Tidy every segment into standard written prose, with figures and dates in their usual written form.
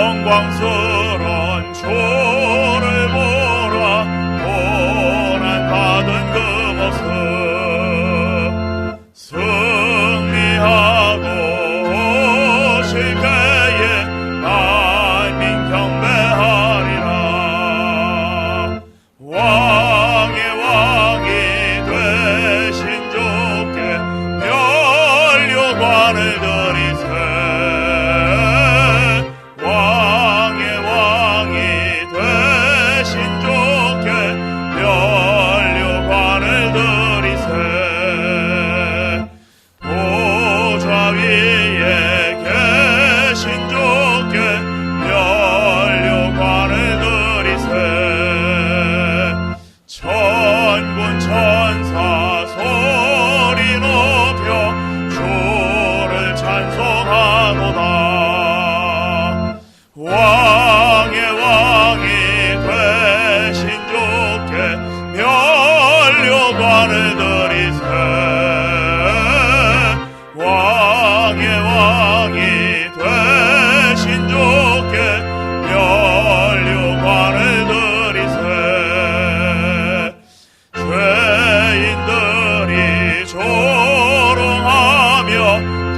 영광스러운 주를 보라. 고난받은 그 모습 승리하고 오실 때에 만민 경배하리라. 왕의 왕이 되신 주께 면류관을 드리세. 왕의 왕이 되신 주께 면류관을 드리세. 보좌 위에 계신 주께 면류관을 드리세. 천군 천사 소리 높여 주를 찬송하노다. 왕의 왕이 되신 주께 면류관을 드리세. 왕의 왕이 되신 주께 면류관을 드리세. 죄인들이 조롱하며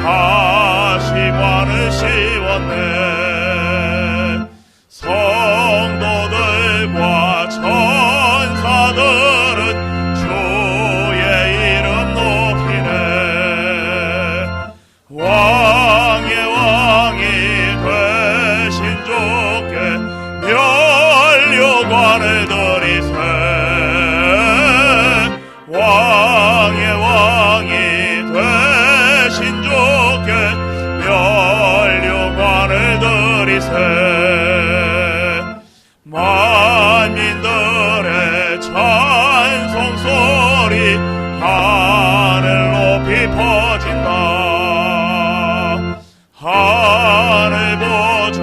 다시 관을 씌웠네. 성도들과 천사들은 주의 이름 높이네. 왕의 왕이 되신 주께 면류관을 드리세. 왕의 왕이 되신 주께 면류관을 드리세. 만민들의 찬송소리 하늘 높이 퍼진다. 하늘 보좌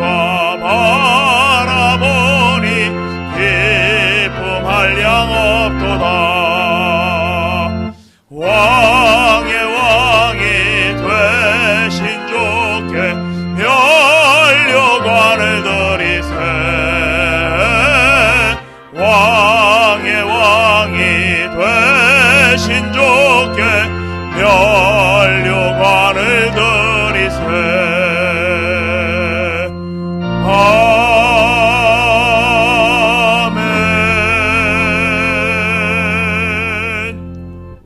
바라보니 기쁨 한량 없도다. 왕의 왕이 되신 주께 면류관을 드리세. 왕의 왕이 되신 주께 면류관을 드리세. 아멘.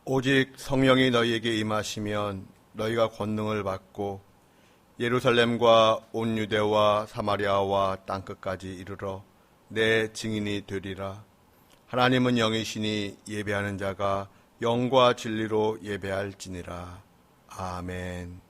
오직 성령이 너희에게 임하시면 너희가 권능을 받고 예루살렘과 온 유대와 사마리아와 땅끝까지 이르러 내 증인이 되리라. 하나님은 영이시니 예배하는 자가 영과 진리로 예배할지니라. 아멘.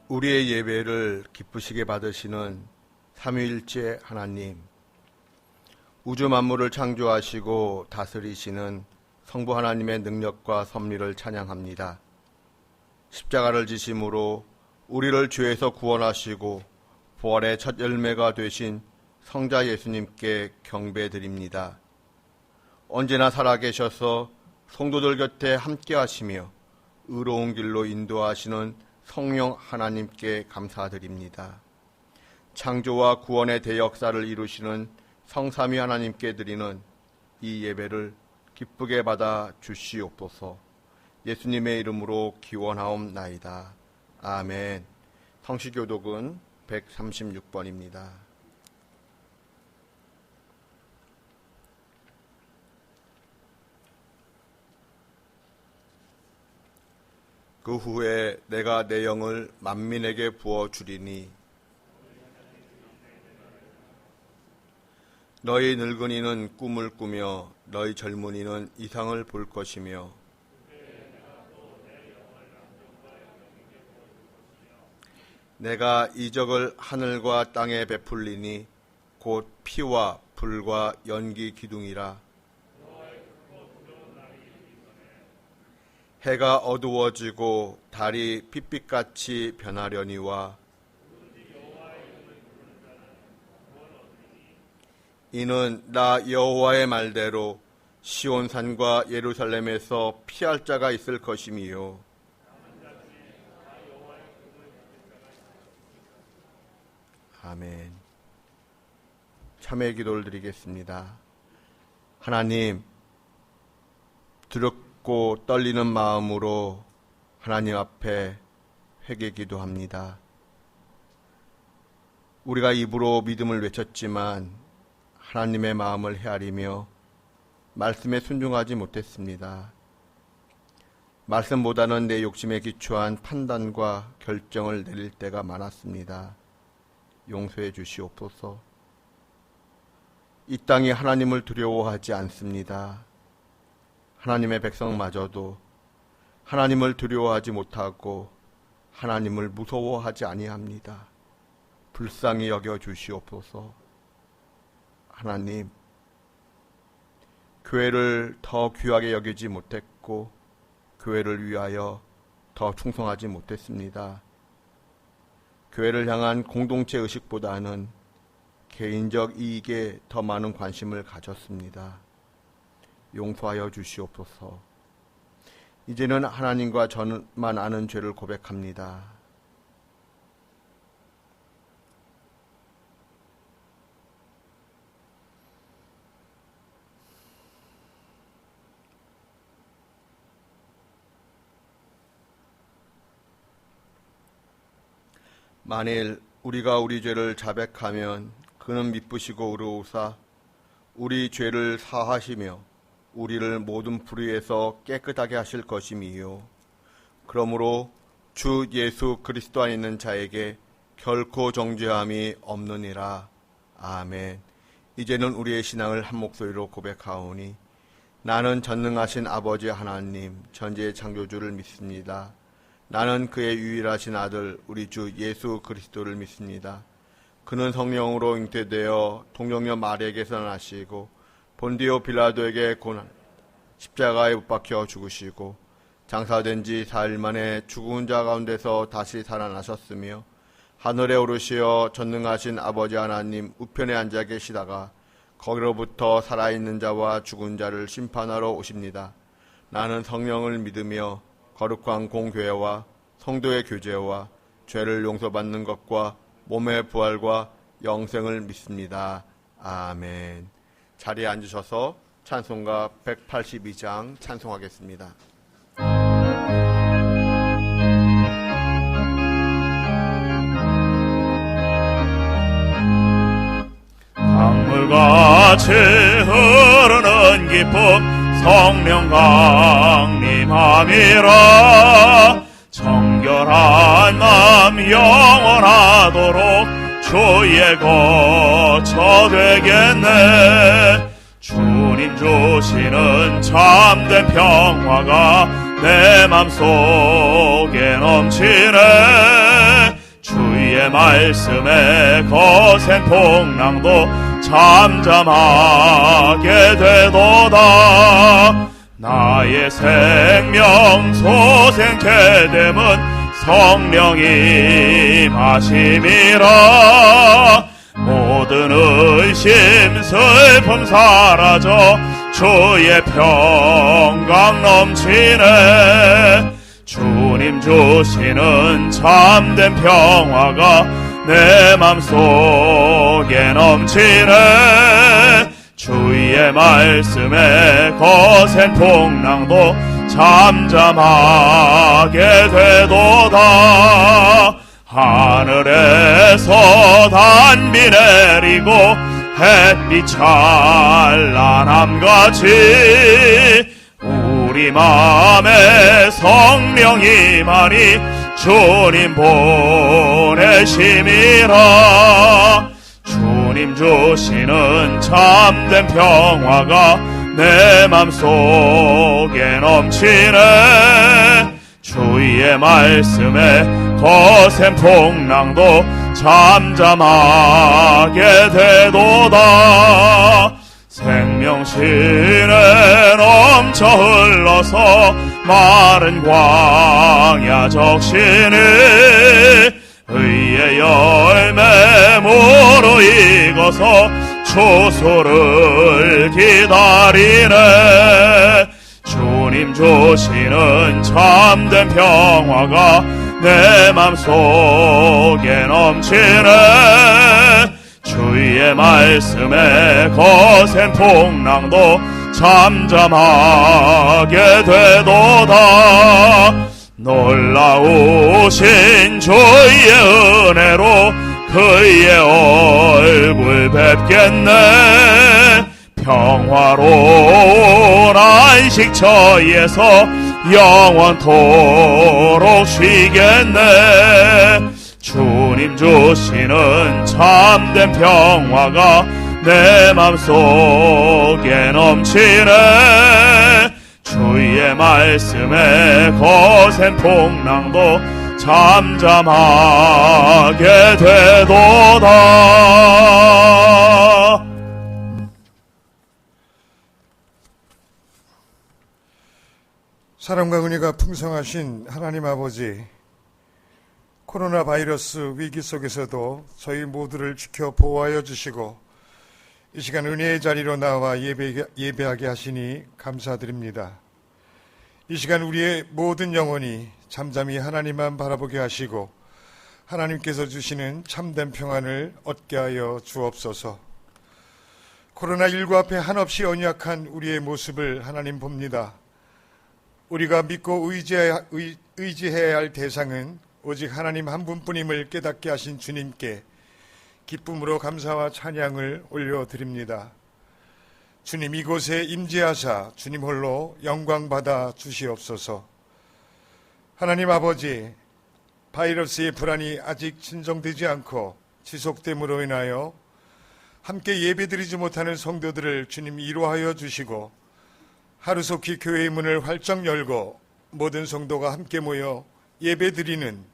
우리의 예배를 기쁘시게 받으시는 삼위일체 하나님, 우주 만물을 창조하시고 다스리시는 성부 하나님의 능력과 섭리를 찬양합니다. 십자가를 지심으로 우리를 죄에서 구원하시고 부활의 첫 열매가 되신 성자 예수님께 경배드립니다. 언제나 살아계셔서 성도들 곁에 함께하시며 의로운 길로 인도하시는 성령 하나님께 감사드립니다. 창조와 구원의 대역사를 이루시는 성삼위 하나님께 드리는 이 예배를 기쁘게 받아 주시옵소서. 예수님의 이름으로 기원하옵나이다. 아멘. 성시교독은 136번입니다. 그 후에 내가 내 영을 만민에게 부어주리니 너희 늙은이는 꿈을 꾸며 너희 젊은이는 이상을 볼 것이며 내가 이적을 하늘과 땅에 베풀리니 곧 피와 불과 연기 기둥이라. 해가 어두워지고 달이 핏빛같이 변하려니와 이는 나 여호와의 말대로 시온산과 예루살렘에서 피할 자가 있을 것임이요 아멘. 참회 기도를 드리겠습니다. 하나님, 두렵고 떨리는 마음으로 하나님 앞에 회개 기도합니다. 우리가 입으로 믿음을 외쳤지만 하나님의 마음을 헤아리며 말씀에 순종하지 못했습니다. 말씀보다는 내 욕심에 기초한 판단과 결정을 내릴 때가 많았습니다. 용서해 주시옵소서. 이 땅이 하나님을 두려워하지 않습니다. 하나님의 백성마저도 하나님을 두려워하지 못하고 하나님을 무서워하지 아니합니다. 불쌍히 여겨 주시옵소서. 하나님, 교회를 더 귀하게 여기지 못했고 교회를 위하여 더 충성하지 못했습니다. 교회를 향한 공동체 의식보다는 개인적 이익에 더 많은 관심을 가졌습니다. 용서하여 주시옵소서. 이제는 하나님과 저만 아는 죄를 고백합니다. 만일 우리가 우리 죄를 자백하면 그는 미쁘시고 의로우사 우리 죄를 사하시며 우리를 모든 불의에서 깨끗하게 하실 것임이요 그러므로 주 예수 그리스도 안에 있는 자에게 결코 정죄함이 없느니라. 아멘. 이제는 우리의 신앙을 한 목소리로 고백하오니 나는 전능하신 아버지 하나님 전지의 창조주를 믿습니다. 나는 그의 유일하신 아들 우리 주 예수 그리스도를 믿습니다. 그는 성령으로 잉태되어 동정녀 마리아에게서 나시고 본디오 빌라도에게 고난 십자가에 못 박혀 죽으시고 장사된 지 4일 만에 죽은 자 가운데서 다시 살아나셨으며 하늘에 오르시어 전능하신 아버지 하나님 우편에 앉아 계시다가 거기로부터 살아있는 자와 죽은 자를 심판하러 오십니다. 나는 성령을 믿으며 거룩한 공교회와 성도의 교제와 죄를 용서받는 것과 몸의 부활과 영생을 믿습니다. 아멘. 자리에 앉으셔서 찬송가 182장 찬송하겠습니다. 강물같이 흐르는 기쁨 성령 강림함이라. 정결한 마음 영원하도록 주의 거처 되겠네. 주님 주시는 참된 평화가 내 맘속에 넘치네. 주의 말씀에 거센 풍랑도 잠잠하게 되도다. 나의 생명 소생케 됨은 성령이 마심이라. 모든 의심 슬픔 사라져 주의 평강 넘치네. 주님 주시는 참된 평화가 내 맘속에 넘치네. 주의 말씀에 거센 풍랑도 잠잠하게 되도다. 하늘에서 단비 내리고 햇빛 찬란함같이 우리 맘에 성령이 많이 주님 보내심이라. 주님 주시는 참된 평화가 내 맘속에 넘치네. 주의 말씀에 거센 풍랑도 잠잠하게 되도다. 생명신에 넘쳐 흘러서 마른 광야 적시니 의의 열매 무르익어서 추수를 기다리네. 주님 주시는 참된 평화가 내 맘속에 넘치네. 주의 말씀에 거센 풍랑도 잠잠하게 되도다. 놀라우신 주의 은혜로 그의 얼굴 뵙겠네. 평화로운 안식처에서 영원토록 쉬겠네. 주님 주시는 참된 평화가 내 맘속에 넘치네. 주의 말씀에 거센 풍랑도 잠잠하게 되도다. 사랑과 은혜가 풍성하신 하나님 아버지, 코로나 바이러스 위기 속에서도 저희 모두를 지켜 보호하여 주시고 이 시간 은혜의 자리로 나와 예배하게 하시니 감사드립니다. 이 시간 우리의 모든 영혼이 잠잠히 하나님만 바라보게 하시고 하나님께서 주시는 참된 평안을 얻게 하여 주옵소서. 코로나19 앞에 한없이 연약한 우리의 모습을 하나님 봅니다. 우리가 믿고 의지해야 할 대상은 오직 하나님 한 분뿐임을 깨닫게 하신 주님께 기쁨으로 감사와 찬양을 올려드립니다. 주님, 이곳에 임재하사 주님 홀로 영광 받아 주시옵소서. 하나님 아버지, 바이러스의 불안이 아직 진정되지 않고 지속됨으로 인하여 함께 예배드리지 못하는 성도들을 주님 위로하여 주시고 하루속히 교회의 문을 활짝 열고 모든 성도가 함께 모여 예배드리는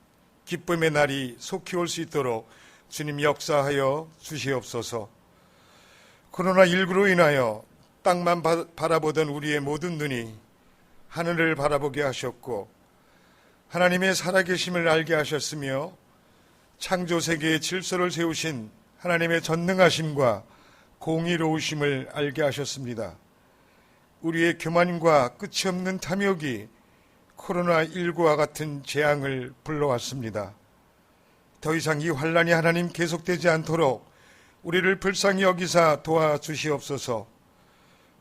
기쁨의 날이 속히 올 수 있도록 주님 역사하여 주시옵소서. 코로나19로 인하여 땅만 바라보던 우리의 모든 눈이 하늘을 바라보게 하셨고 하나님의 살아계심을 알게 하셨으며 창조세계의 질서를 세우신 하나님의 전능하심과 공의로우심을 알게 하셨습니다. 우리의 교만과 끝이 없는 탐욕이 코로나19와 같은 재앙을 불러왔습니다. 더 이상 이 환란이 하나님 계속되지 않도록 우리를 불쌍히 여기사 도와주시옵소서.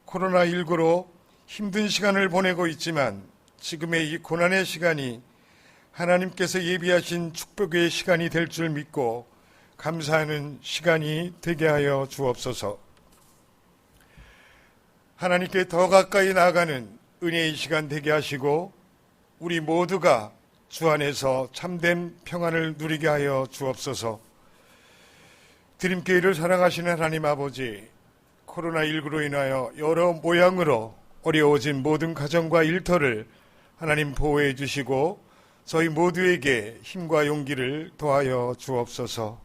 코로나19로 힘든 시간을 보내고 있지만 지금의 이 고난의 시간이 하나님께서 예비하신 축복의 시간이 될 줄 믿고 감사하는 시간이 되게 하여 주옵소서. 하나님께 더 가까이 나아가는 은혜의 시간 되게 하시고 우리 모두가 주 안에서 참된 평안을 누리게 하여 주옵소서. 드림교회를 사랑하시는 하나님 아버지, 코로나19로 인하여 여러 모양으로 어려워진 모든 가정과 일터를 하나님 보호해 주시고 저희 모두에게 힘과 용기를 더하여 주옵소서.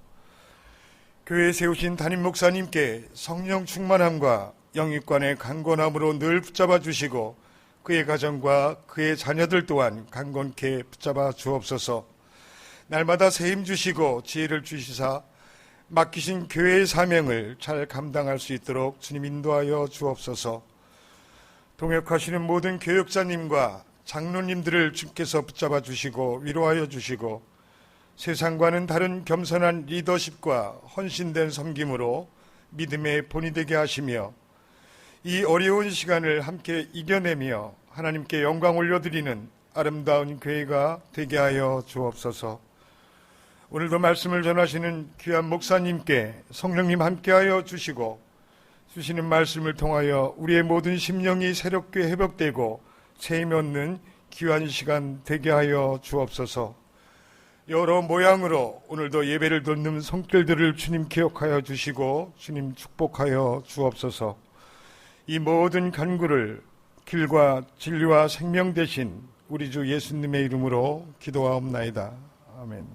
교회에 세우신 담임 목사님께 성령 충만함과 영육간의 강건함으로 늘 붙잡아 주시고 그의 가정과 그의 자녀들 또한 강건케 붙잡아 주옵소서. 날마다 새 힘 주시고 지혜를 주시사 맡기신 교회의 사명을 잘 감당할 수 있도록 주님 인도하여 주옵소서. 동역하시는 모든 교역자님과 장로님들을 주께서 붙잡아 주시고 위로하여 주시고 세상과는 다른 겸손한 리더십과 헌신된 섬김으로 믿음의 본이 되게 하시며 이 어려운 시간을 함께 이겨내며 하나님께 영광 올려드리는 아름다운 교회가 되게 하여 주옵소서. 오늘도 말씀을 전하시는 귀한 목사님께 성령님 함께하여 주시고 주시는 말씀을 통하여 우리의 모든 심령이 새롭게 회복되고 새 힘 얻는 귀한 시간 되게 하여 주옵소서. 여러 모양으로 오늘도 예배를 돕는 손길들을 주님 기억하여 주시고 주님 축복하여 주옵소서. 이 모든 간구를 길과 진리와 생명 되신 우리 주 예수님의 이름으로 기도하옵나이다. 아멘.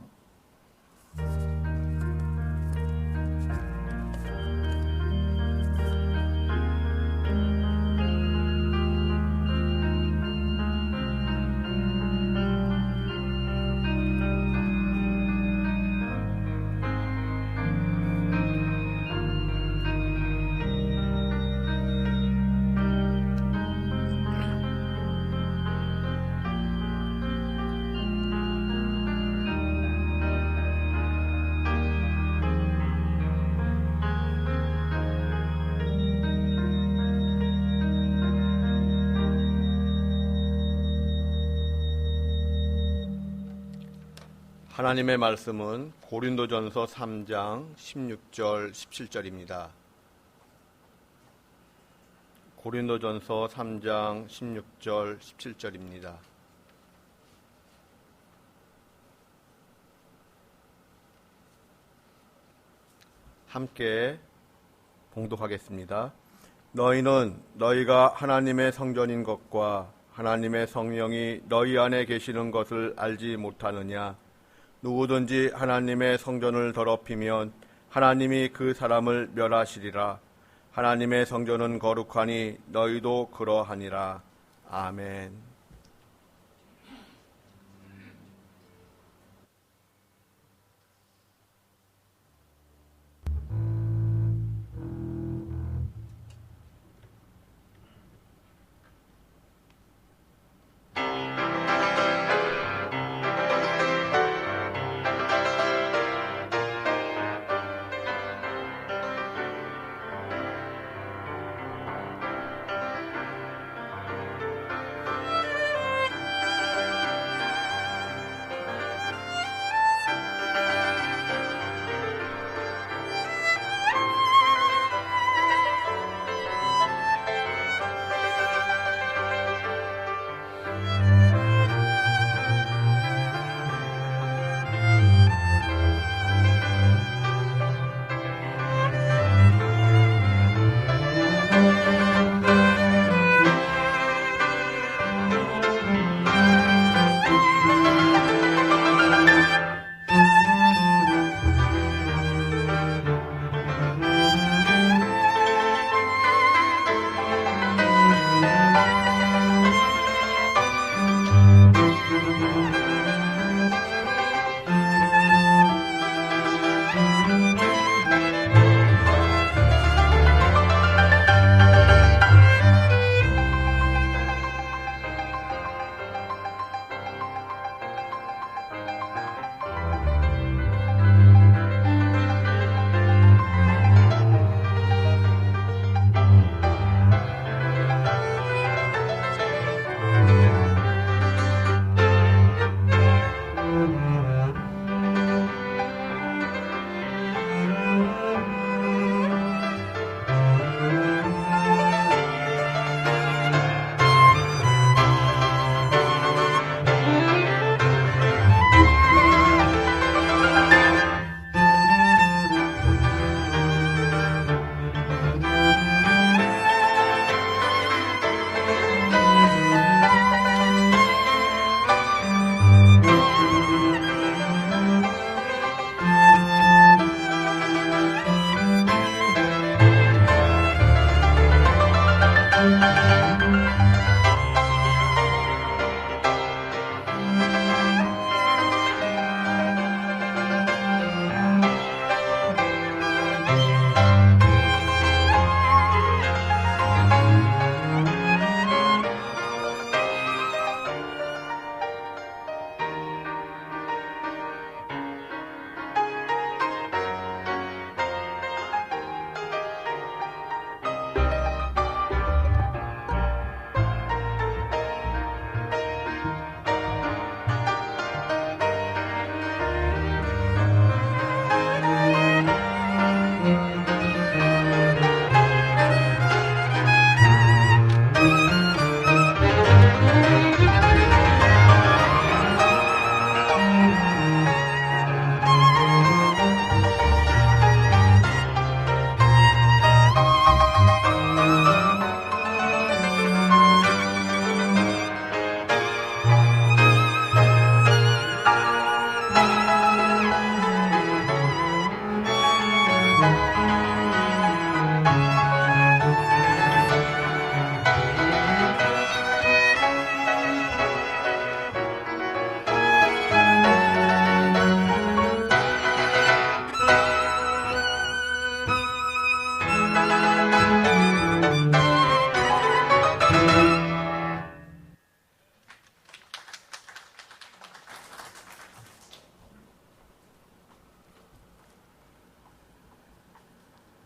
하나님의 말씀은 고린도전서 3장 16절 17절입니다. 고린도전서 3장 16절 17절입니다. 함께 봉독하겠습니다. 너희는 너희가 하나님의 성전인 것과 하나님의 성령이 너희 안에 계시는 것을 알지 못하느냐? 누구든지 하나님의 성전을 더럽히면 하나님이 그 사람을 멸하시리라. 하나님의 성전은 거룩하니 너희도 그러하니라. 아멘.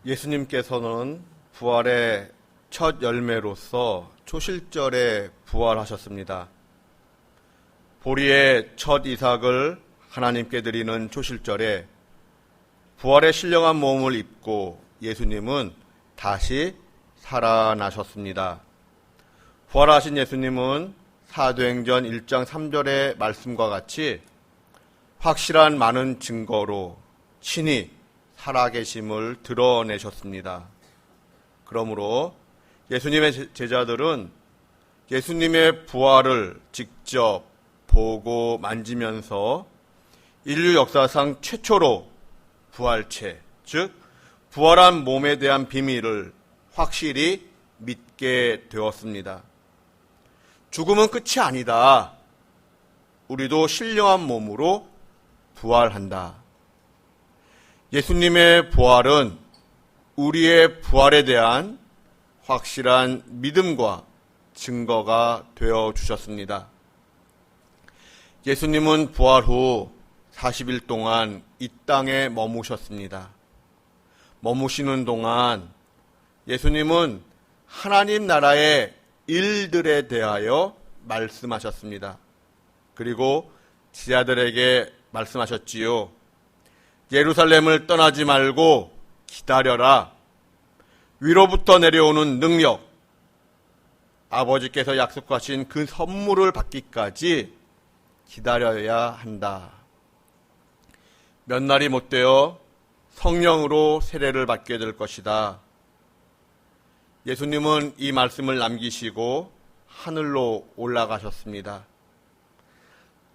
예수님께서는 부활의 첫 열매로서 초실절에 부활하셨습니다. 보리의 첫 이삭을 하나님께 드리는 초실절에 부활의 신령한 몸을 입고 예수님은 다시 살아나셨습니다. 부활하신 예수님은 사도행전 1장 3절의 말씀과 같이 확실한 많은 증거로 친히 살아계심을 드러내셨습니다. 그러므로 예수님의 제자들은 예수님의 부활을 직접 보고 만지면서 인류 역사상 최초로 부활체, 즉 부활한 몸에 대한 비밀을 확실히 믿게 되었습니다. 죽음은 끝이 아니다. 우리도 신령한 몸으로 부활한다. 예수님의 부활은 우리의 부활에 대한 확실한 믿음과 증거가 되어 주셨습니다. 예수님은 부활 후 40일 동안 이 땅에 머무셨습니다. 머무시는 동안 예수님은 하나님 나라의 일들에 대하여 말씀하셨습니다. 그리고 제자들에게 말씀하셨지요. 예루살렘을 떠나지 말고 기다려라. 위로부터 내려오는 능력, 아버지께서 약속하신 그 선물을 받기까지 기다려야 한다. 몇 날이 못 되어 성령으로 세례를 받게 될 것이다. 예수님은 이 말씀을 남기시고 하늘로 올라가셨습니다.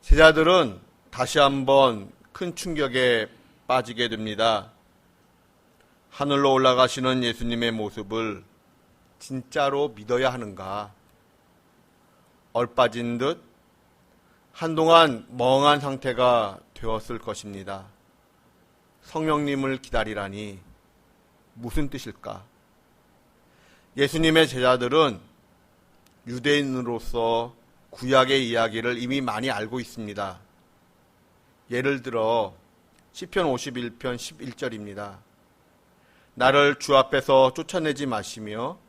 제자들은 다시 한번 큰 충격에 빠지게 됩니다. 하늘로 올라가시는 예수님의 모습을 진짜로 믿어야 하는가? 얼빠진 듯 한동안 멍한 상태가 되었을 것입니다. 성령님을 기다리라니 무슨 뜻일까? 예수님의 제자들은 유대인으로서 구약의 이야기를 이미 많이 알고 있습니다. 예를 들어 시편 51편 11절입니다. 나를 주 앞에서 쫓아내지 마시며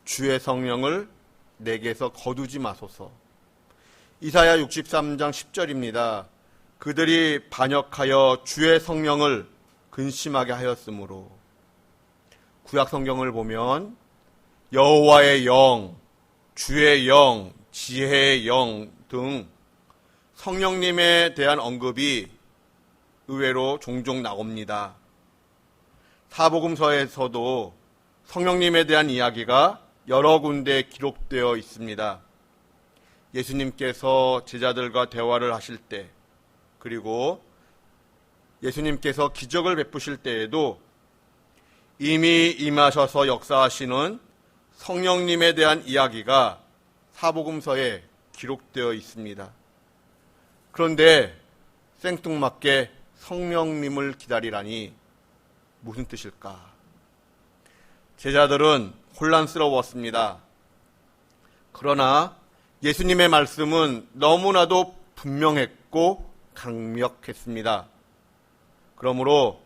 주의 성령을 내게서 거두지 마소서. 이사야 63장 10절입니다. 그들이 반역하여 주의 성령을 근심하게 하였으므로. 구약 성경을 보면 여호와의 영, 주의 영, 지혜의 영 등 성령님에 대한 언급이 의외로 종종 나옵니다. 사복음서에서도 성령님에 대한 이야기가 여러 군데 기록되어 있습니다. 예수님께서 제자들과 대화를 하실 때, 그리고 예수님께서 기적을 베푸실 때에도 이미 임하셔서 역사하시는 성령님에 대한 이야기가 사복음서에 기록되어 있습니다. 그런데 생뚱맞게 성령님을 기다리라니 무슨 뜻일까? 제자들은 혼란스러웠습니다. 그러나 예수님의 말씀은 너무나도 분명했고 강력했습니다. 그러므로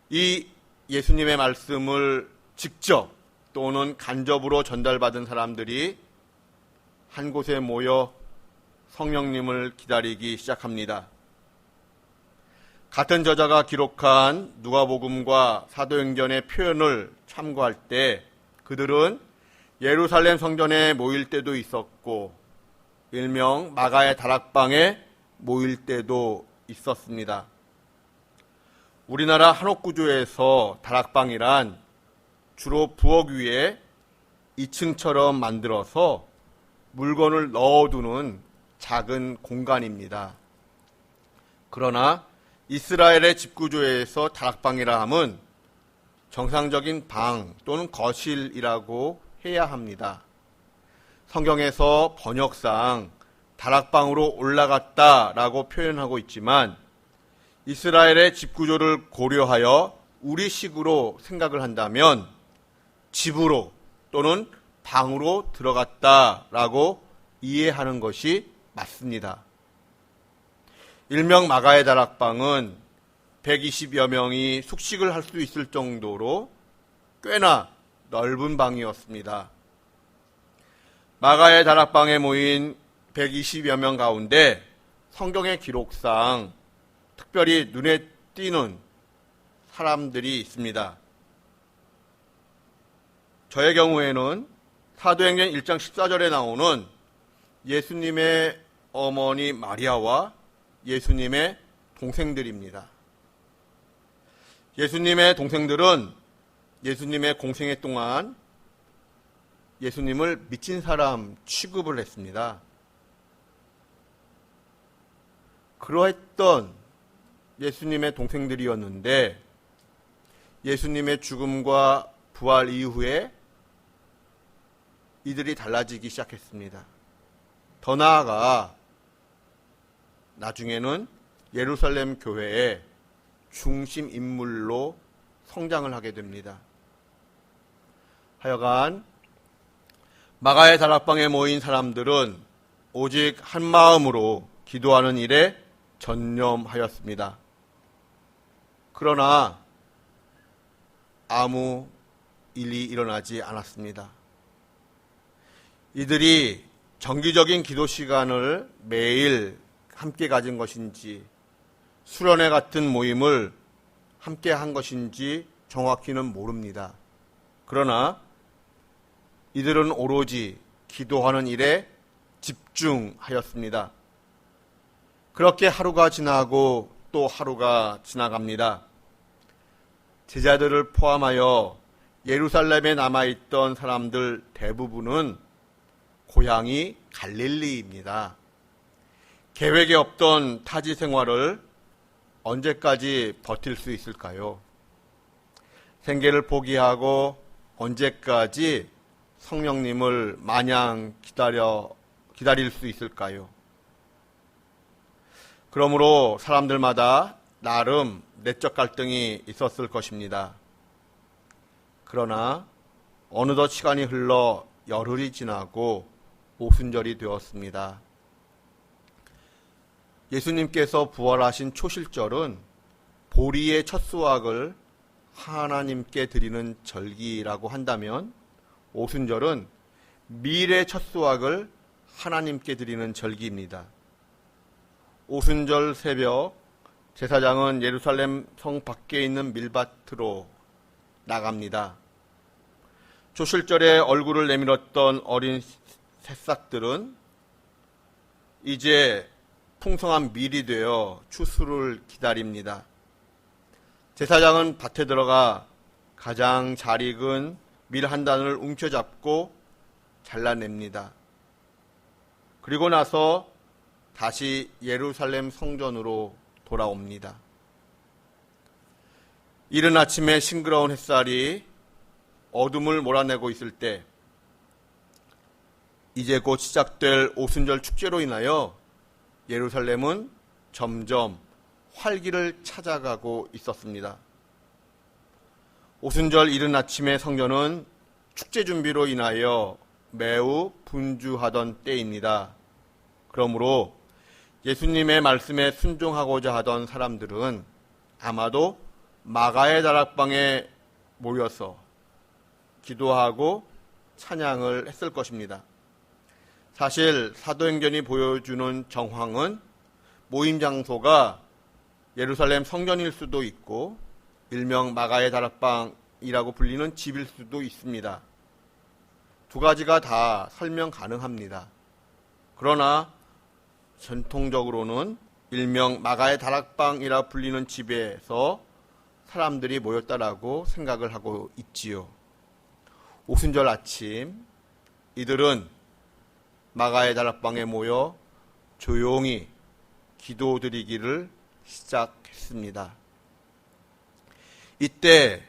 이 예수님의 말씀을 직접 또는 간접으로 전달받은 사람들이 한 곳에 모여 성령님을 기다리기 시작합니다. 같은 저자가 기록한 누가복음과 사도행전의 표현을 참고할 때 그들은 예루살렘 성전에 모일 때도 있었고 일명 마가의 다락방에 모일 때도 있었습니다. 우리나라 한옥구조에서 다락방이란 주로 부엌 위에 2층처럼 만들어서 물건을 넣어두는 작은 공간입니다. 그러나 이스라엘의 집구조에서 다락방이라 함은 정상적인 방 또는 거실이라고 해야 합니다. 성경에서 번역상 다락방으로 올라갔다라고 표현하고 있지만 이스라엘의 집구조를 고려하여 우리식으로 생각을 한다면 집으로 또는 방으로 들어갔다라고 이해하는 것이 맞습니다. 일명 마가의 다락방은 120여 명이 숙식을 할 수 있을 정도로 꽤나 넓은 방이었습니다. 마가의 다락방에 모인 120여 명 가운데 성경의 기록상 특별히 눈에 띄는 사람들이 있습니다. 저의 경우에는 사도행전 1장 14절에 나오는 예수님의 어머니 마리아와 예수님의 동생들입니다. 예수님의 동생들은 예수님의 공생애 동안 예수님을 미친 사람 취급을 했습니다. 그러했던 예수님의 동생들이었는데 예수님의 죽음과 부활 이후에 이들이 달라지기 시작했습니다. 더 나아가 나중에는 예루살렘 교회의 중심 인물로 성장을 하게 됩니다. 하여간 마가의 다락방에 모인 사람들은 오직 한 마음으로 기도하는 일에 전념하였습니다. 그러나 아무 일이 일어나지 않았습니다. 이들이 정기적인 기도 시간을 매일 함께 가진 것인지 수련회 같은 모임을 함께 한 것인지 정확히는 모릅니다. 그러나 이들은 오로지 기도하는 일에 집중하였습니다. 그렇게 하루가 지나고 또 하루가 지나갑니다. 제자들을 포함하여 예루살렘에 남아있던 사람들 대부분은 고향이 갈릴리입니다. 계획에 없던 타지 생활을 언제까지 버틸 수 있을까요? 생계를 포기하고 언제까지 성령님을 마냥 기다릴 수 있을까요? 그러므로 사람들마다 나름 내적 갈등이 있었을 것입니다. 그러나 어느덧 시간이 흘러 열흘이 지나고 오순절이 되었습니다. 예수님께서 부활하신 초실절은 보리의 첫 수확을 하나님께 드리는 절기라고 한다면 오순절은 밀의 첫 수확을 하나님께 드리는 절기입니다. 오순절 새벽 제사장은 예루살렘 성 밖에 있는 밀밭으로 나갑니다. 초실절에 얼굴을 내밀었던 어린 새싹들은 이제 풍성한 밀이 되어 추수를 기다립니다. 제사장은 밭에 들어가 가장 잘 익은 밀 한 단을 움켜잡고 잘라냅니다. 그리고 나서 다시 예루살렘 성전으로 돌아옵니다. 이른 아침에 싱그러운 햇살이 어둠을 몰아내고 있을 때 이제 곧 시작될 오순절 축제로 인하여 예루살렘은 점점 활기를 찾아가고 있었습니다. 오순절 이른 아침에 성전은 축제 준비로 인하여 매우 분주하던 때입니다. 그러므로 예수님의 말씀에 순종하고자 하던 사람들은 아마도 마가의 다락방에 모여서 기도하고 찬양을 했을 것입니다. 사실 사도행전이 보여주는 정황은 모임 장소가 예루살렘 성전일 수도 있고 일명 마가의 다락방이라고 불리는 집일 수도 있습니다. 두 가지가 다 설명 가능합니다. 그러나 전통적으로는 일명 마가의 다락방이라 불리는 집에서 사람들이 모였다라고 생각을 하고 있지요. 오순절 아침 이들은 마가의 다락방에 모여 조용히 기도드리기를 시작했습니다. 이때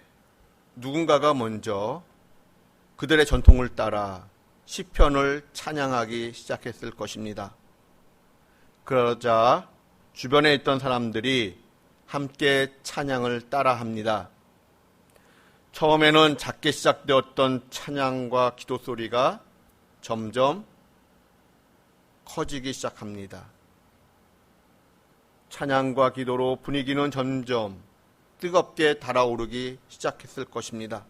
누군가가 먼저 그들의 전통을 따라 시편을 찬양하기 시작했을 것입니다. 그러자 주변에 있던 사람들이 함께 찬양을 따라합니다. 처음에는 작게 시작되었던 찬양과 기도 소리가 점점 커지기 시작합니다. 찬양과 기도로 분위기는 점점 뜨겁게 달아오르기 시작했을 것입니다.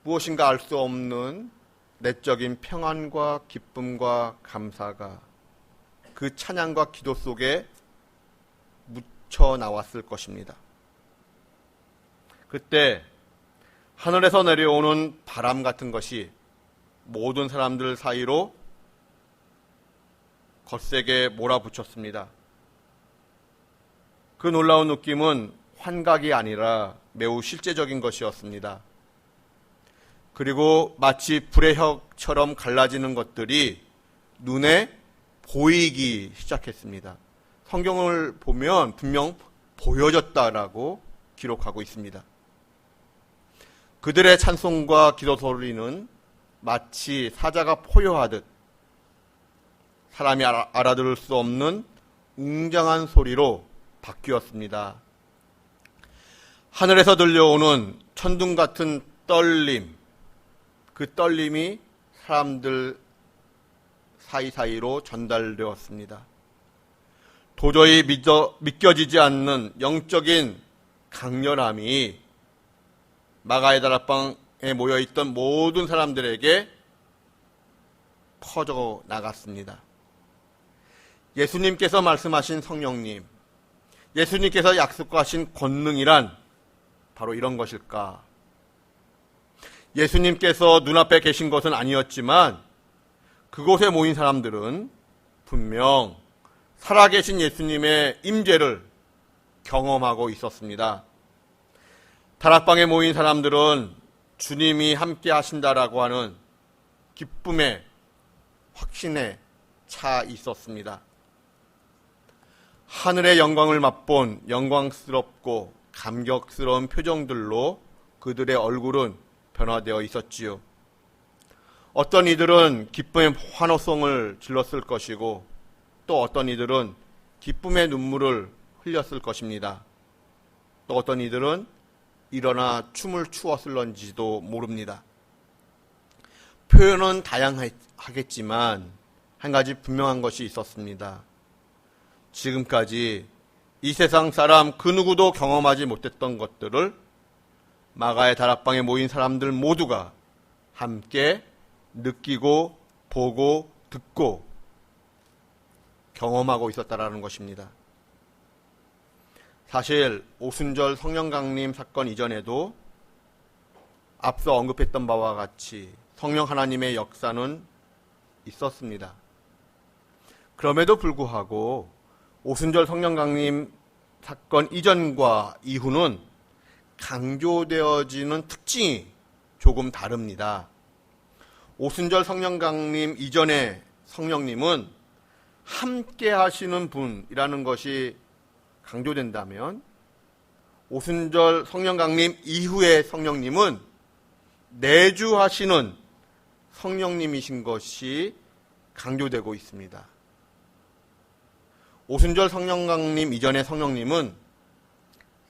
무엇인가 알 수 없는 내적인 평안과 기쁨과 감사가 그 찬양과 기도 속에 묻혀 나왔을 것입니다. 그때 하늘에서 내려오는 바람 같은 것이 모든 사람들 사이로 거세게 몰아붙였습니다. 그 놀라운 느낌은 환각이 아니라 매우 실제적인 것이었습니다. 그리고 마치 불의 혁처럼 갈라지는 것들이 눈에 보이기 시작했습니다. 성경을 보면 분명 보여졌다라고 기록하고 있습니다. 그들의 찬송과 기도 소리는 마치 사자가 포효하듯 사람이 알아들을 수 없는 웅장한 소리로 바뀌었습니다. 하늘에서 들려오는 천둥 같은 떨림, 그 떨림이 사람들 사이사이로 전달되었습니다. 도저히 믿겨지지 않는 영적인 강렬함이 마가의 다락방에 모여있던 모든 사람들에게 퍼져 나갔습니다. 예수님께서 말씀하신 성령님, 예수님께서 약속하신 권능이란 바로 이런 것일까? 예수님께서 눈앞에 계신 것은 아니었지만 그곳에 모인 사람들은 분명 살아계신 예수님의 임재를 경험하고 있었습니다. 다락방에 모인 사람들은 주님이 함께 하신다라고 하는 기쁨의 확신에 차 있었습니다. 하늘의 영광을 맛본 영광스럽고 감격스러운 표정들로 그들의 얼굴은 변화되어 있었지요. 어떤 이들은 기쁨의 환호성을 질렀을 것이고 또 어떤 이들은 기쁨의 눈물을 흘렸을 것입니다. 또 어떤 이들은 일어나 춤을 추었을런지도 모릅니다. 표현은 다양하겠지만 한 가지 분명한 것이 있었습니다. 지금까지 이 세상 사람 그 누구도 경험하지 못했던 것들을 마가의 다락방에 모인 사람들 모두가 함께 느끼고 보고 듣고 경험하고 있었다라는 것입니다. 사실 오순절 성령 강림 사건 이전에도 앞서 언급했던 바와 같이 성령 하나님의 역사는 있었습니다. 그럼에도 불구하고 오순절 성령 강림 사건 이전과 이후는 강조되어지는 특징이 조금 다릅니다. 오순절 성령 강림 이전의 성령님은 함께 하시는 분이라는 것이 강조된다면 오순절 성령 강림 이후의 성령님은 내주하시는 성령님이신 것이 강조되고 있습니다. 오순절 성령 강림 이전의 성령님은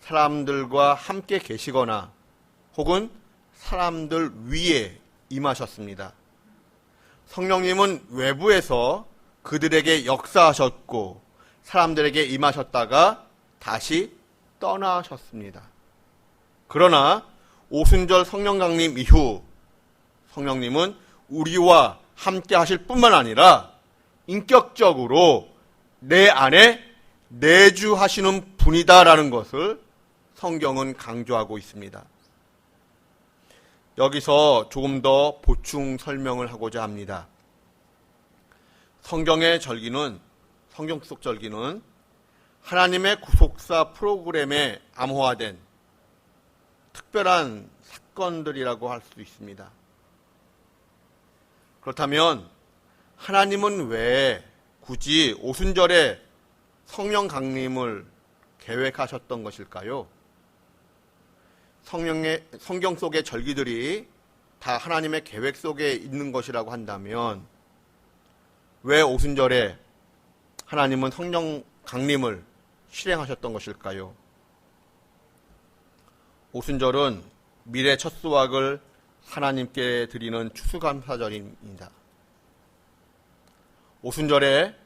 사람들과 함께 계시거나 혹은 사람들 위에 임하셨습니다. 성령님은 외부에서 그들에게 역사하셨고 사람들에게 임하셨다가 다시 떠나셨습니다. 그러나 오순절 성령 강림 이후 성령님은 우리와 함께 하실 뿐만 아니라 인격적으로 내 안에 내주하시는 분이다라는 것을 성경은 강조하고 있습니다. 여기서 조금 더 보충 설명을 하고자 합니다. 성경의 절기는, 성경 속 절기는 하나님의 구속사 프로그램에 암호화된 특별한 사건들이라고 할 수 있습니다. 그렇다면 하나님은 왜 굳이 오순절에 성령 강림을 계획하셨던 것일까요? 성경 속의 절기들이 다 하나님의 계획 속에 있는 것이라고 한다면 왜 오순절에 하나님은 성령 강림을 실행하셨던 것일까요? 오순절은 미래 첫 수확을 하나님께 드리는 추수감사절입니다. 오순절에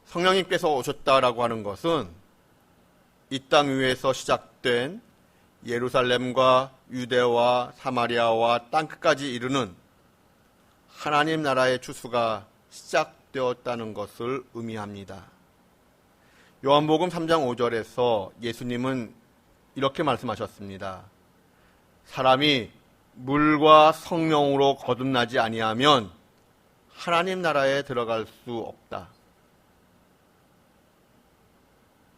성령님께서 오셨다라고 하는 것은 이 땅 위에서 시작된 예루살렘과 유대와 사마리아와 땅끝까지 이르는 하나님 나라의 추수가 시작되었다는 것을 의미합니다. 요한복음 3장 5절에서 예수님은 이렇게 말씀하셨습니다. 사람이 물과 성령으로 거듭나지 아니하면 하나님 나라에 들어갈 수 없다.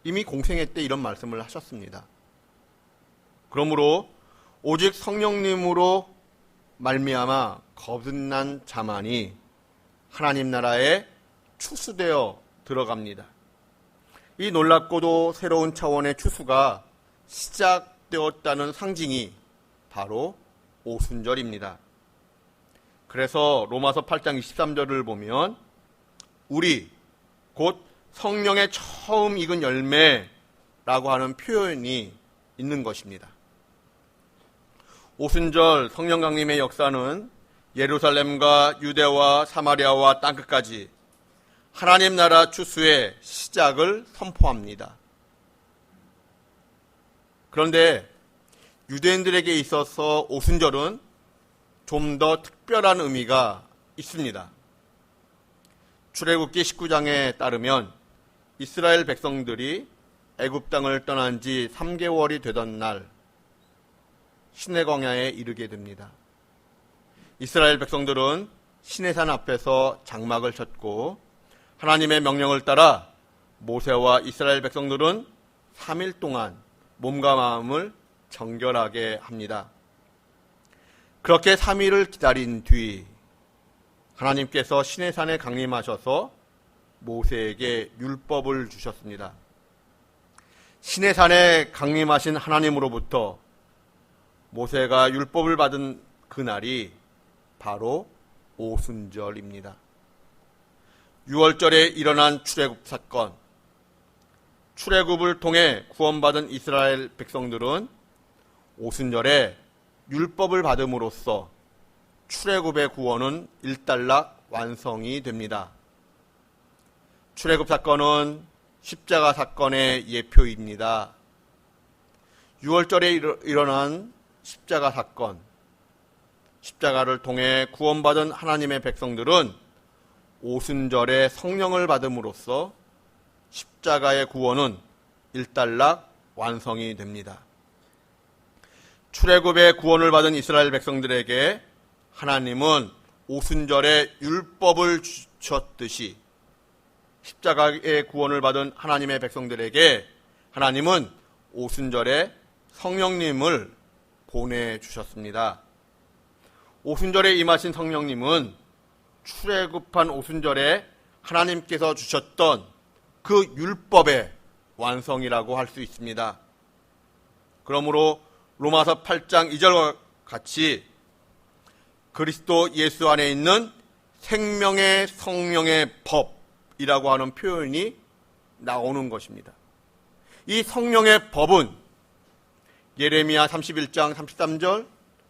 이미 공생애 때 이런 말씀을 하셨습니다. 그러므로 오직 성령님으로 말미암아 거듭난 자만이 하나님 나라에 추수되어 들어갑니다. 이 놀랍고도 새로운 차원의 추수가 시작되었다는 상징이 바로 오순절입니다. 그래서 로마서 8장 23절을 보면 우리 곧 성령의 처음 익은 열매라고 하는 표현이 있는 것입니다. 오순절 성령 강림의 역사는 예루살렘과 유대와 사마리아와 땅끝까지 하나님 나라 추수의 시작을 선포합니다. 그런데 유대인들에게 있어서 오순절은 좀 더 특별한 의미가 있습니다. 출애굽기 19장에 따르면 이스라엘 백성들이 애굽 땅을 떠난 지 3개월이 되던 날 시내 광야에 이르게 됩니다. 이스라엘 백성들은 시내산 앞에서 장막을 쳤고 하나님의 명령을 따라 모세와 이스라엘 백성들은 3일 동안 몸과 마음을 정결하게 합니다. 그렇게 3일을 기다린 뒤 하나님께서 시내산에 강림하셔서 모세에게 율법을 주셨습니다. 시내산에 강림하신 하나님으로부터 모세가 율법을 받은 그날이 바로 오순절입니다. 6월절에 일어난 출애굽 사건, 출애굽을 통해 구원받은 이스라엘 백성들은 오순절에 율법을 받음으로써 출애굽의 구원은 일단락 완성이 됩니다. 출애굽 사건은 십자가 사건의 예표입니다. 6월절에 일어난 십자가 사건, 십자가를 통해 구원받은 하나님의 백성들은 오순절에 성령을 받음으로써 십자가의 구원은 일단락 완성이 됩니다. 출애굽의 구원을 받은 이스라엘 백성들에게 하나님은 오순절에 율법을 주셨듯이 십자가의 구원을 받은 하나님의 백성들에게 하나님은 오순절에 성령님을 보내주셨습니다. 오순절에 임하신 성령님은 출애굽한 오순절에 하나님께서 주셨던 그 율법의 완성이라고 할 수 있습니다. 그러므로 로마서 8장 2절과 같이 그리스도 예수 안에 있는 생명의 성령의 법이라고 하는 표현이 나오는 것입니다. 이 성령의 법은 예레미야 31장 33절,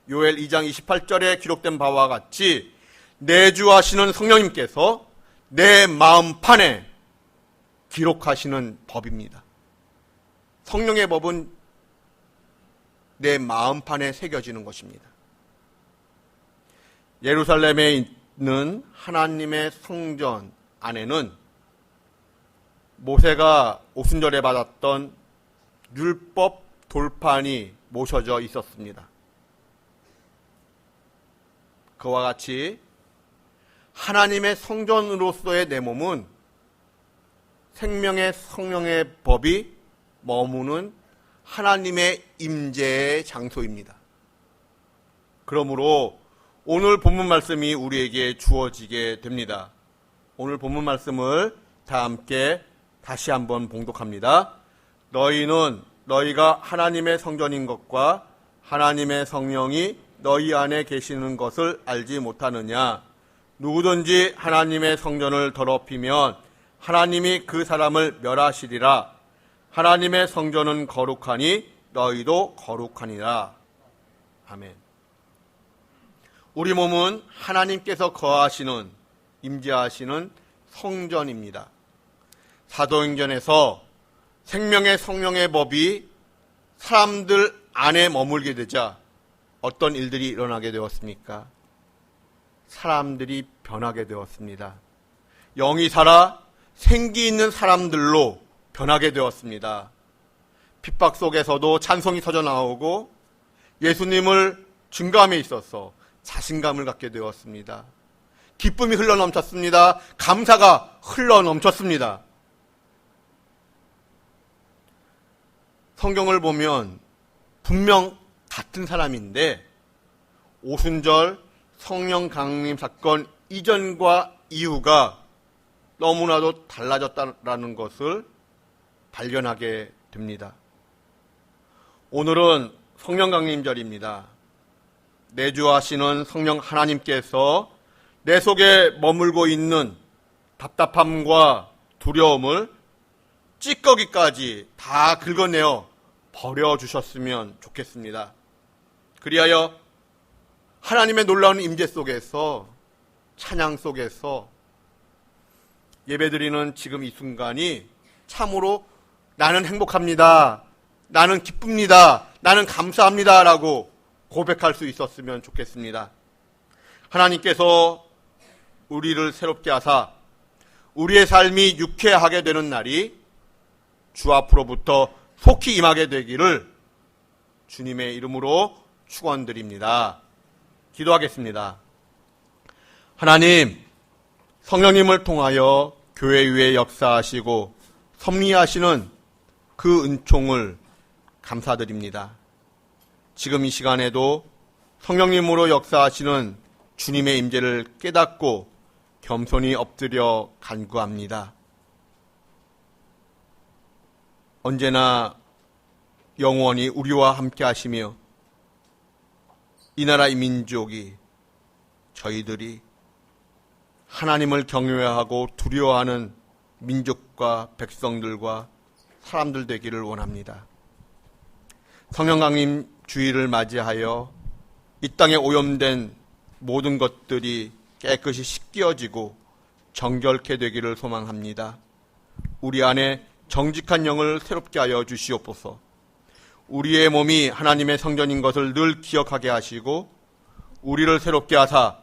요엘 2장 28절에 기록된 바와 같이 내주하시는 성령님께서 내 마음판에 기록하시는 법입니다. 성령의 법은 내 마음판에 새겨지는 것입니다. 예루살렘에 있는 하나님의 성전 안에는 모세가 오순절에 받았던 율법 돌판이 모셔져 있었습니다. 그와 같이 하나님의 성전으로서의 내 몸은 생명의 성령의 법이 머무는 하나님의 임재의 장소입니다. 그러므로 오늘 본문 말씀이 우리에게 주어지게 됩니다. 오늘 본문 말씀을 다 함께 다시 한번 봉독합니다. 너희는 너희가 하나님의 성전인 것과 하나님의 성령이 너희 안에 계시는 것을 알지 못하느냐? 누구든지 하나님의 성전을 더럽히면 하나님이 그 사람을 멸하시리라. 하나님의 성전은 거룩하니 너희도 거룩하니라. 아멘. 우리 몸은 하나님께서 거하시는, 임재하시는 성전입니다. 사도행전에서 생명의 성령의 법이 사람들 안에 머물게 되자 어떤 일들이 일어나게 되었습니까? 사람들이 변하게 되었습니다. 영이 살아 생기 있는 사람들로 변하게 되었습니다. 핍박 속에서도 찬송이 터져 나오고 예수님을 증거함에 있어서 자신감을 갖게 되었습니다. 기쁨이 흘러넘쳤습니다. 감사가 흘러넘쳤습니다. 성경을 보면 분명 같은 사람인데 오순절 성령 강림 사건 이전과 이후가 너무나도 달라졌다는 것을 발견하게 됩니다. 오늘은 성령 강림절입니다. 내주하시는 성령 하나님께서 내 속에 머물고 있는 답답함과 두려움을 찌꺼기까지 다 긁어내어 버려주셨으면 좋겠습니다. 그리하여 하나님의 놀라운 임재 속에서, 찬양 속에서 예배드리는 지금 이 순간이 참으로 나는 행복합니다, 나는 기쁩니다, 나는 감사합니다 라고 고백할 수 있었으면 좋겠습니다. 하나님께서 우리를 새롭게 하사 우리의 삶이 유쾌하게 되는 날이 주 앞으로부터 속히 임하게 되기를 주님의 이름으로 축원드립니다. 기도하겠습니다. 하나님, 성령님을 통하여 교회 위에 역사하시고 섭리하시는 그 은총을 감사드립니다. 지금 이 시간에도 성령님으로 역사하시는 주님의 임재를 깨닫고 겸손히 엎드려 간구합니다. 언제나 영원히 우리와 함께 하시며 이 나라 이 민족이, 저희들이 하나님을 경외하고 두려워하는 민족과 백성들과 사람들 되기를 원합니다. 성령 강림 주일을 맞이하여 이 땅에 오염된 모든 것들이 깨끗이 씻겨지고 정결케 되기를 소망합니다. 우리 안에 정직한 영을 새롭게 하여 주시옵소서. 우리의 몸이 하나님의 성전인 것을 늘 기억하게 하시고 우리를 새롭게 하사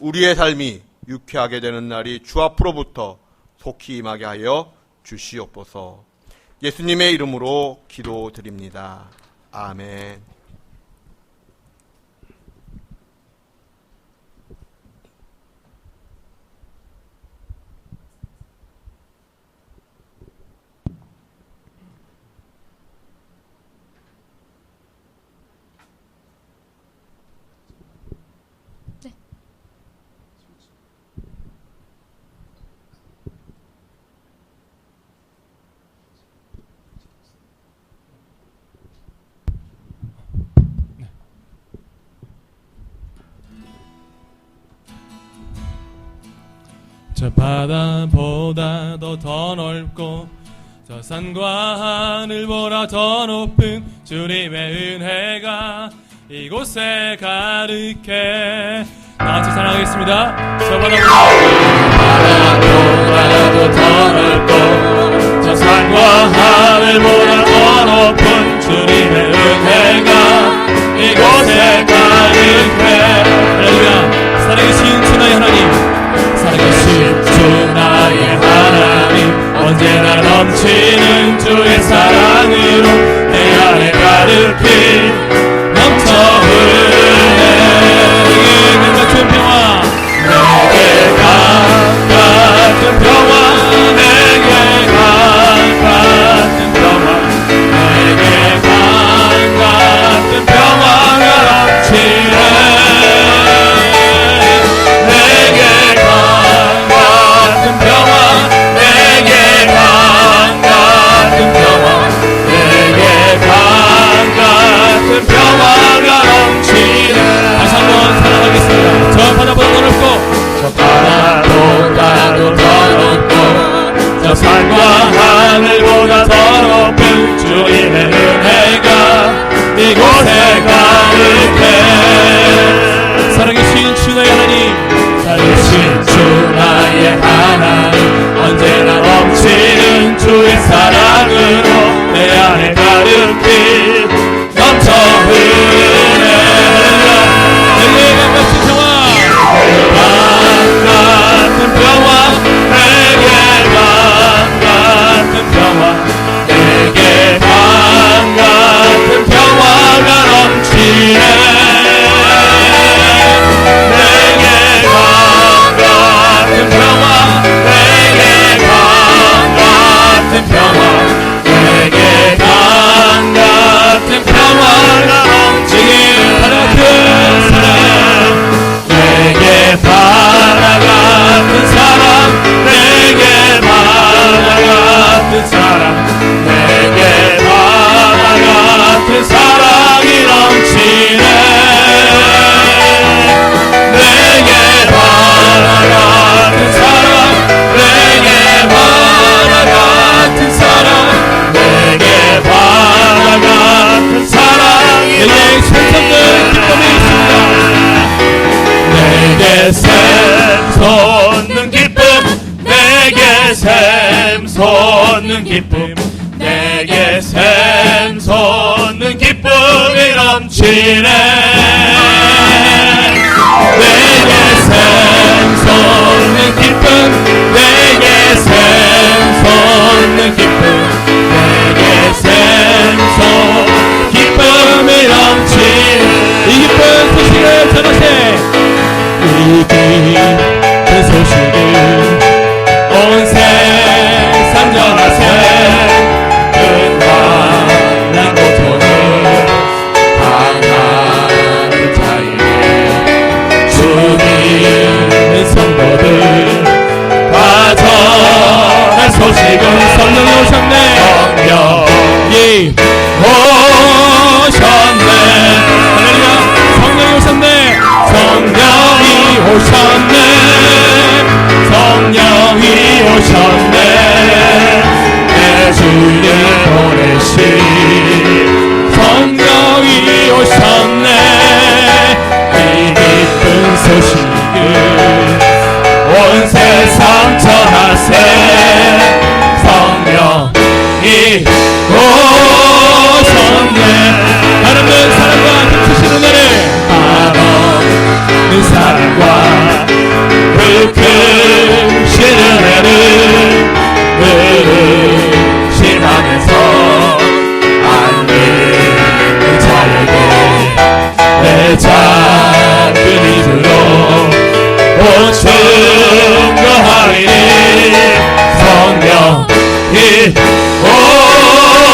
우리의 삶이 유쾌하게 되는 날이 주 앞으로부터 속히 임하게 하여 주시옵소서. 예수님의 이름으로 기도드립니다. 아멘. 저 바다보다도 더 넓고 저 산과 하늘보다 더 높은 주님의 은혜가 이곳에 가득해. 다같이 사랑하겠습니다. 저 바다보다도 더 넓고 저 산과 하늘보다 더 높은 주님의 은혜가 이곳에 가득해. 할렐루야. 살아계신 주나의 하나님, 살아계신 주 나의 하나님, 언제나 넘치는 주의 사랑으로 내 안에 가득히 넘쳐 흐르네. 내게 같은 평화, 내게 같은 평화, 내게 같은 평화, 내게 같은 평화가 넘치네. 평화가 넘치네. 다시 한번 사랑하겠습니다. 저 바다보다 더 높고 저 바다보다도 더 높고 저 산과 하늘보다 더 높은 주님의 은혜가 이곳에 가득해. 사랑하신 주 나의 하나님, 살아계신 주 나의 하나님, 언제나 넘치는 주의 사랑으로 내 안에 가득히 넘쳐 솟는 기쁨 내게 샘솟는 기쁨이 넘치네 내게 샘솟는 기쁨 내게 샘솟는 기쁨 내게 샘솟 기쁨이 넘치네 이 기쁜 소식을 전하세 이 기쁜 소식을 온 세상 전하세 끝난 고통을 당하는 자에게 주님의 성도들 다 전할 소식은 성령이 오셨네 성령이 오셨네 할렐루야 성령이 오셨네 성령이 오셨네 성령이 오셨네 내 주를 보내신 성령이 오셨네 이 기쁜 소식을 온 세상 전하세 성령이 오셨네 하나님은 사랑과 그 크신 은혜를 그 사랑과 그 크신 은혜를 의심하면서 안 믿는 자에게 내 작은 입으로 보충거하리니 성령이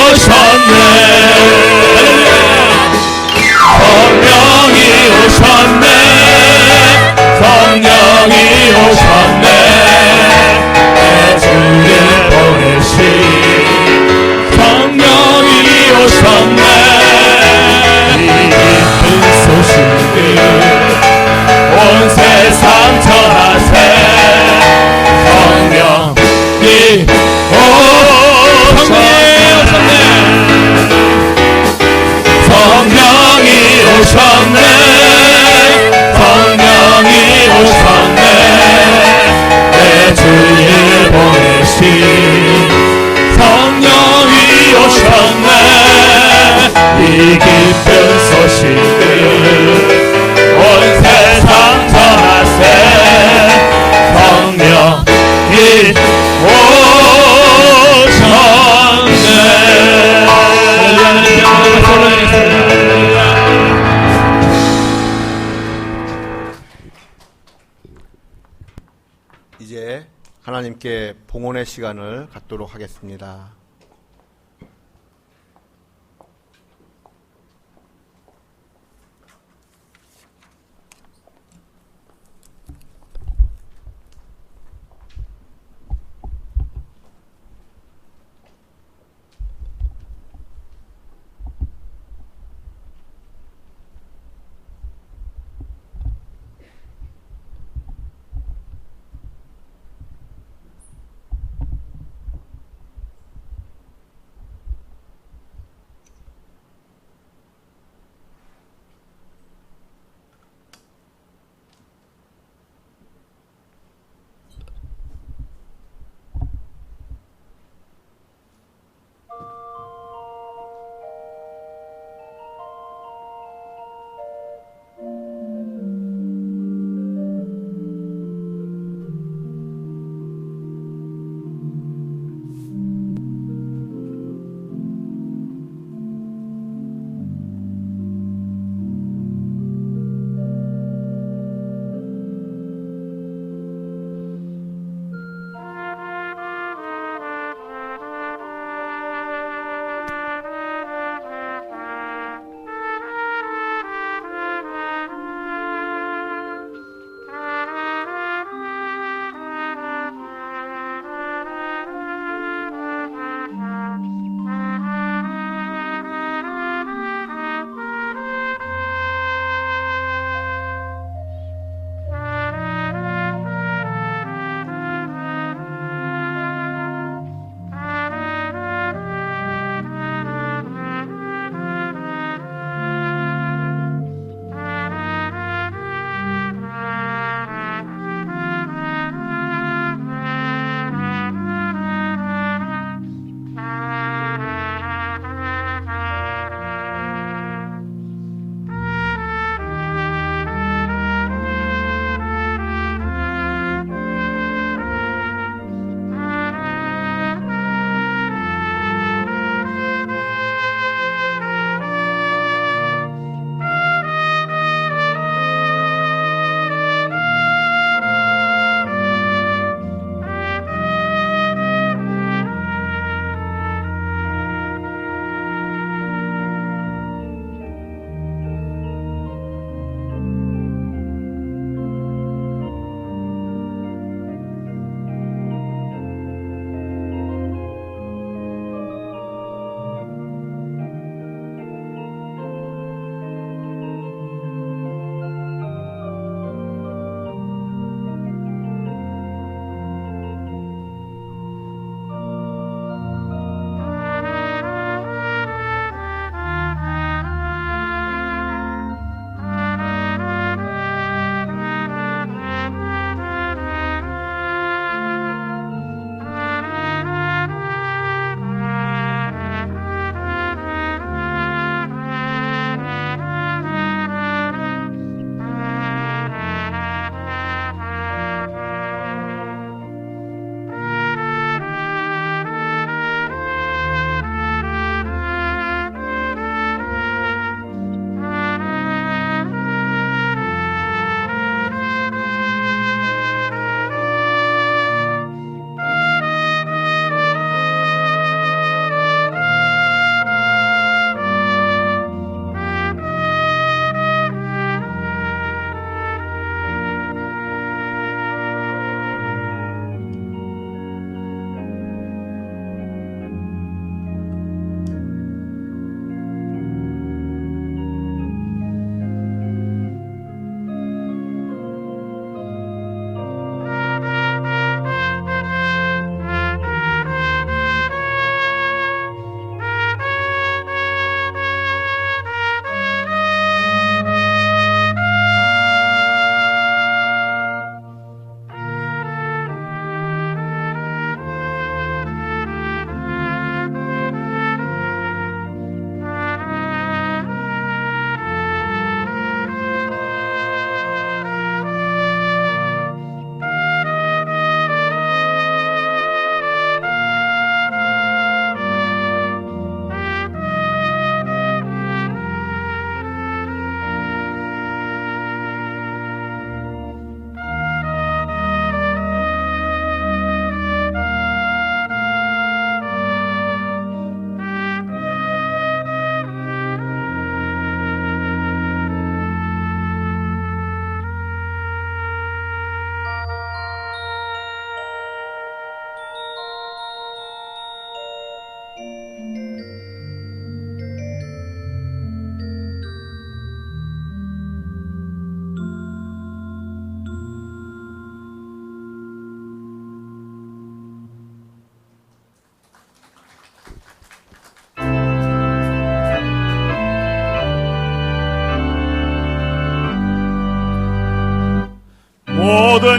오셨네 성령이 오셨네 성령이 오셨네 내 주를 보내신 성령이 오셨네 이 기쁜 소식을 온 세상 전하세 성령이 오셨네 성령이 오셨네 성령이 오셨네 내 주를 보내신 성령이 오셨네 이 기쁜 소식을 온 세상 전하세 성령이 이제 하나님께 봉헌의 시간을 갖도록 하겠습니다.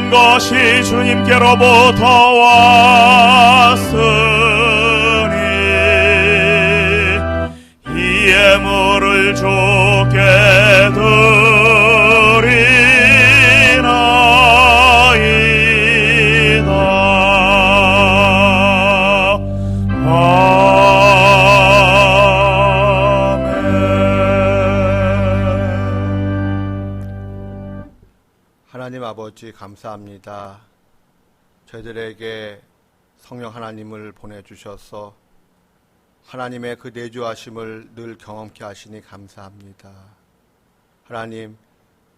모든 것이 주님께로부터 왔으니 이 예물을 주께 하나님 아버지 감사합니다. 저희들에게 성령 하나님을 보내주셔서 하나님의 그 내주하심을 늘 경험케 하시니 감사합니다. 하나님,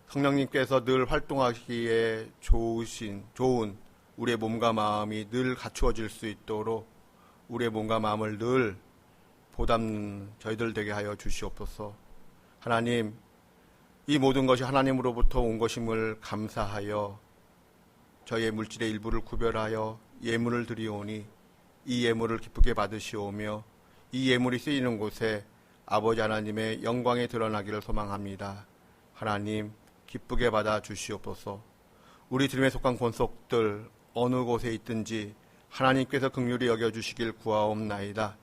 성령님께서 늘 활동하기에 좋은 우리의 몸과 마음이 늘 갖추어질 수 있도록 우리의 몸과 마음을 늘 보담는 저희들 되게 하여 주시옵소서. 하나님, 이 모든 것이 하나님으로부터 온 것임을 감사하여 저희의 물질의 일부를 구별하여 예물을 드리오니 이 예물을 기쁘게 받으시오며 이 예물이 쓰이는 곳에 아버지 하나님의 영광이 드러나기를 소망합니다. 하나님, 기쁘게 받아 주시옵소서. 우리 주님에 속한 권속들 어느 곳에 있든지 하나님께서 긍휼히 여겨주시길 구하옵나이다.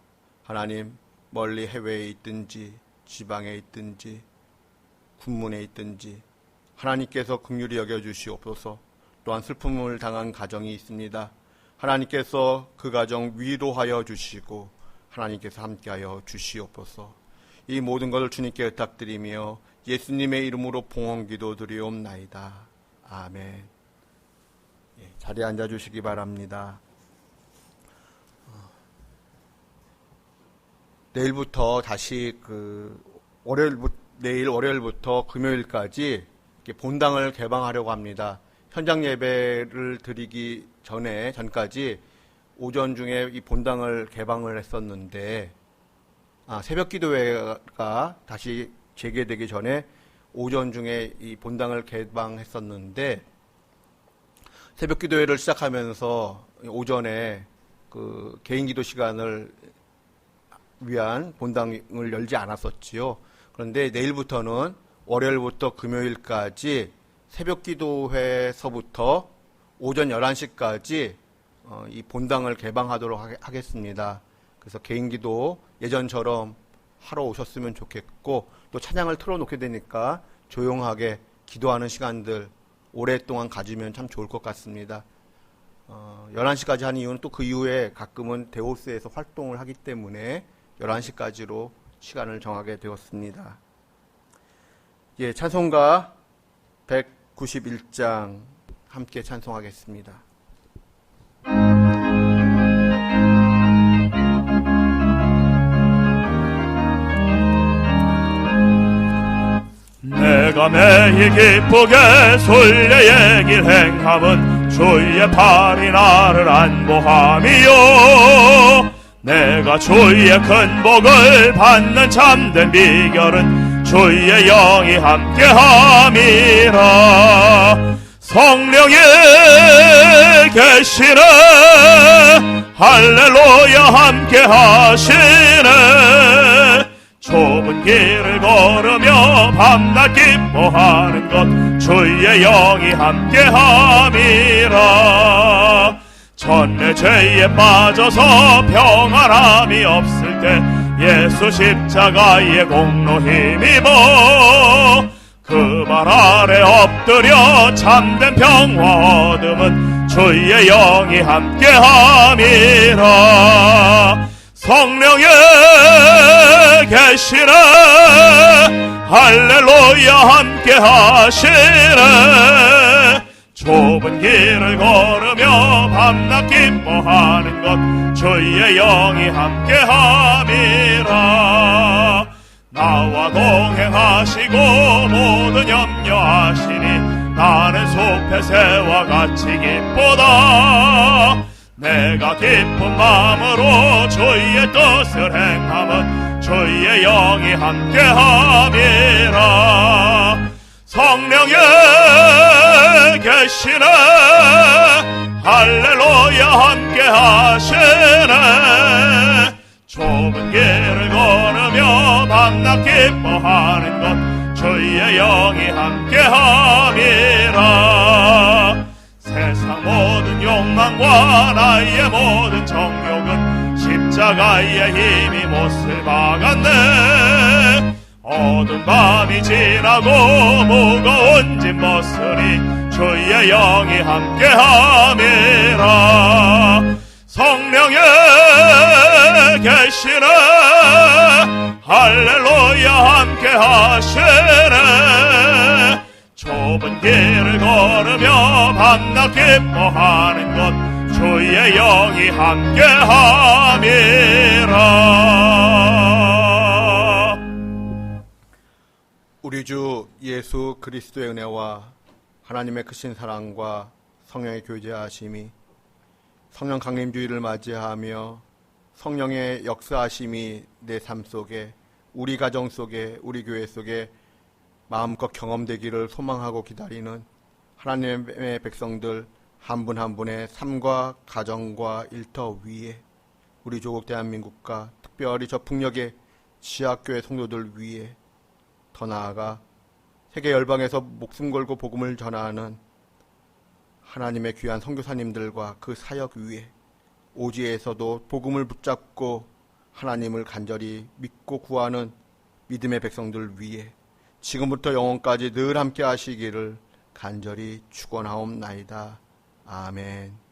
하나님, 멀리 해외에 있든지 지방에 있든지 군문에 있든지 하나님께서 긍휼히 여겨주시옵소서. 또한 슬픔을 당한 가정이 있습니다. 하나님께서 그 가정 위로하여 주시고 하나님께서 함께하여 주시옵소서. 이 모든 것을 주님께 의탁드리며 예수님의 이름으로 봉헌기도 드리옵나이다. 아멘. 자리에 앉아주시기 바랍니다. 내일부터 다시 내일 월요일부터 금요일까지 본당을 개방하려고 합니다. 현장 예배를 드리기 전까지 오전 중에 이 본당을 개방을 했었는데, 새벽 기도회가 다시 재개되기 전에 오전 중에 이 본당을 개방했었는데, 새벽 기도회를 시작하면서 오전에 그 개인 기도 시간을 위한 본당을 열지 않았었지요. 그런데 내일부터는 월요일부터 금요일까지 새벽 기도회서부터 오전 11시까지 이 본당을 개방하도록 하겠습니다. 그래서 개인 기도 예전처럼 하러 오셨으면 좋겠고, 또 찬양을 틀어놓게 되니까 조용하게 기도하는 시간들 오랫동안 가지면 참 좋을 것 같습니다. 11시까지 한 이유는 또 그 이후에 가끔은 데오스에서 활동을 하기 때문에 11시까지로 시간을 정하게 되었습니다. 찬송가 191장 함께 찬송하겠습니다. 내가 매일 기쁘게 순례의 길 행함은 주의 팔이 나를 안보함이요, 내가 주의 큰 복을 받는 참된 비결은 주의 영이 함께함이라. 성령이 계시네, 할렐루야 함께하시네. 좁은 길을 걸으며 밤낮 기뻐하는 것 주의 영이 함께함이라. 전내 죄에 빠져서 평안함이 없을 때 예수 십자가의 공로 힘입어 그 발 아래 엎드려 참된 평화 얻음은 주의 영이 함께함이라. 성령이 계시네, 할렐루야 함께하시네. 좁은 길을 걸으며 밤낮 기뻐하는 것 주의 영이 함께함이라. 나와 동행하시고 모든 염려하시니 나는 숲의 새와 같이 기쁘다. 내가 기쁜 마음으로 주의 뜻을 행함은 주의 영이 함께함이라. 성령이 계시네, 할렐루야 함께하시네. 좁은 길을 걸으며 밤낮 기뻐하는 것 주의 영이 함께함이라. 세상 모든 욕망과 나의 모든 정욕은 십자가의 힘이 못을 박았네. 어두운 밤이 지나고 무거운 짐 벗으니 주의 영이 함께함이라. 성령의 계시네 할렐루야 함께하시네. 좁은 길을 걸으며 밤낮 기뻐하는 것 주의 영이 함께함이라. 우리 주 예수 그리스도의 은혜와 하나님의 크신 사랑과 성령의 교제하심이, 성령 강림주의를 맞이하며 성령의 역사하심이 내 삶 속에, 우리 가정 속에, 우리 교회 속에 마음껏 경험되기를 소망하고 기다리는 하나님의 백성들 한 분 한 분의 삶과 가정과 일터 위에, 우리 조국 대한민국과 특별히 저 북녘의 지하교회 성도들 위에, 더 나아가 세계 열방에서 목숨 걸고 복음을 전하는 하나님의 귀한 선교사님들과 그 사역 위에, 오지에서도 복음을 붙잡고 하나님을 간절히 믿고 구하는 믿음의 백성들 위에 지금부터 영원까지 늘 함께 하시기를 간절히 축원하옵나이다. 아멘.